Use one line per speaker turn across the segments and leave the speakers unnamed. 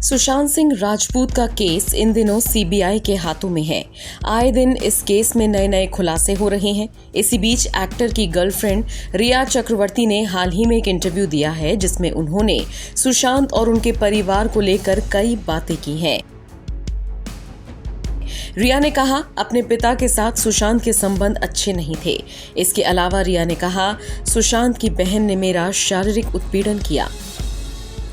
सुशांत सिंह राजपूत का case in दिनों CBI के हाथों में है। आए दिन इस केस में नए नए खुलासे हो रहे हैं। इसी बीच एक्टर की गर्लफ्रेंड रिया चक्रवर्ती ने हाल ही में एक इंटरव्यू दिया है, जिसमें उन्होंने सुशांत और उनके परिवार को लेकर कई बातें की हैं। रिया ने कहा, अपने पिता के साथ सुशांत के संबंध अच्छे नहीं थे। इसके अलावा रिया ने कहा, सुशांत की बहन ने मेरा शारीरिक उत्पीड़न किया।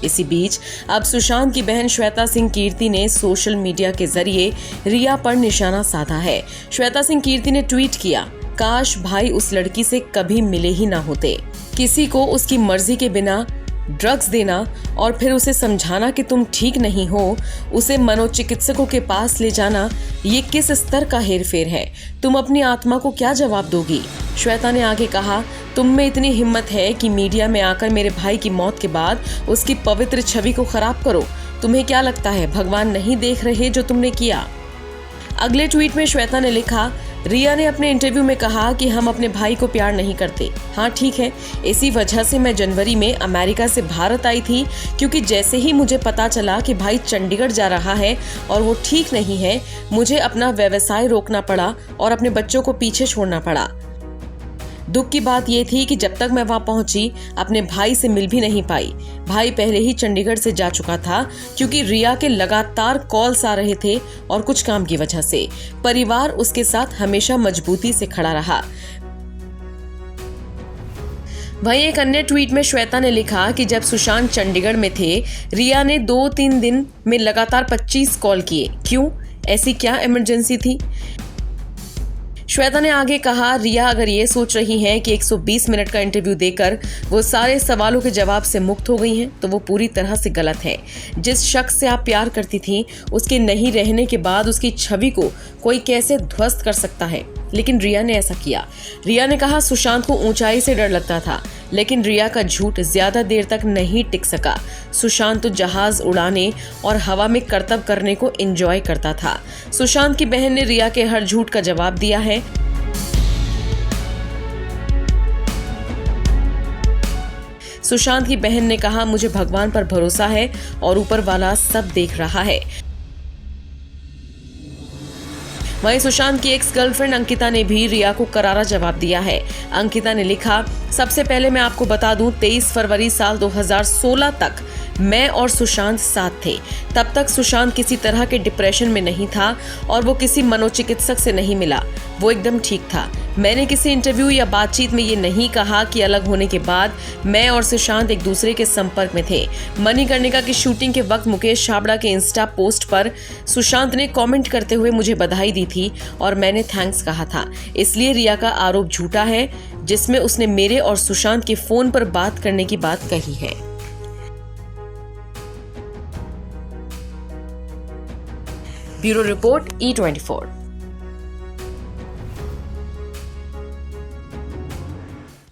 इसी बीच अब सुशांत की बहन श्वेता सिंह कीर्ति ने सोशल मीडिया के जरिए रिया पर निशाना साधा है। श्वेता सिंह कीर्ति ने ट्वीट किया, काश भाई उस लड़की से कभी मिले ही ना होते। किसी को उसकी मर्जी के बिना ड्रग्स देना और फिर उसे समझाना कि तुम ठीक नहीं हो, उसे मनोचिकित्सकों के पास ले जाना, ये किस स्तर का हेरफेर है? तुम अपनी आत्मा को क्या जवाब दोगी? श्वेता ने आगे कहा, तुम में इतनी हिम्मत है कि मीडिया में आकर मेरे भाई की मौत के बाद उसकी पवित्र छवि को खराब करो। तुम्हें क्या लगता है भगवान नहीं देख रहे जो तुमने किया? अगले ट्वीट में श्वेता ने लिखा, रिया ने अपने इंटरव्यू में कहा कि हम अपने भाई को प्यार नहीं करते। हाँ ठीक है, इसी वजह से मैं जनवरी में अमेरिका से भारत आई थी, क्योंकि जैसे ही मुझे पता चला कि भाई चंडीगढ़ जा रहा है और वो ठीक नहीं है, मुझे अपना व्यवसाय रोकना पड़ा और अपने बच्चों को पीछे छोड़ना पड़ा। दुख की बात यह थी कि जब तक मैं वहां पहुंची अपने भाई से मिल भी नहीं पाई। भाई पहले ही चंडीगढ़ से जा चुका था, क्योंकि रिया के लगातार कॉल्स आ रहे थे और कुछ काम की वजह से परिवार उसके साथ हमेशा मजबूती से खड़ा रहा। वहीं एक अन्य ट्वीट में श्वेता ने लिखा कि जब सुशांत चंडीगढ़ में थे, रिया ने 2-3 दिन में लगातार 25 कॉल किए। क्यों? ऐसी क्या इमरजेंसी थी? श्वेता ने आगे कहा, रिया अगर ये सोच रही हैं कि 120 मिनट का इंटरव्यू देकर वो सारे सवालों के जवाब से मुक्त हो गई हैं, तो वो पूरी तरह से गलत है। जिस शख्स से आप प्यार करती थी, उसके नहीं रहने के बाद उसकी छवि को कोई कैसे ध्वस्त कर सकता है? लेकिन रिया ने ऐसा किया। रिया ने कहा, सुशांत को ऊंचाई से डर लगता था, लेकिन रिया का झूठ ज्यादा देर तक नहीं टिक सका। सुशांत तो जहाज उड़ाने और हवा में करतब करने को एंजॉय करता था। सुशांत की बहन ने रिया के हर झूठ का जवाब दिया है। सुशांत की बहन ने कहा, मुझे भगवान पर भरोसा है और ऊपर वाला सब देख रहा है। वहीं सुशांत की एक्स गर्लफ्रेंड अंकिता ने भी रिया को करारा जवाब दिया है। अंकिता ने लिखा, सबसे पहले मैं आपको बता दूं, 23 फरवरी साल 2016 तक मैं और सुशांत साथ थे। तब तक सुशांत किसी तरह के डिप्रेशन में नहीं था और वो किसी मनोचिकित्सक से नहीं मिला। वो एकदम ठीक था। मैंने किसी इंटरव्यू या बातचीत में ये नहीं कहा कि अलग होने के बाद मैं और सुशांत एक दूसरे के संपर्क में थे। मणिकर्णिका की शूटिंग के वक्त मुकेश छाबड़ा के इंस्टा पोस्ट पर सुशांत ने कमेंट करते हुए मुझे बधाई दी थी और मैंने थैंक्स कहा था। इसलिए रिया का आरोप झूठा है, जिसमें उसने मेरे और सुशांत के फोन पर बात करने की बात कही है। Bureau report E24।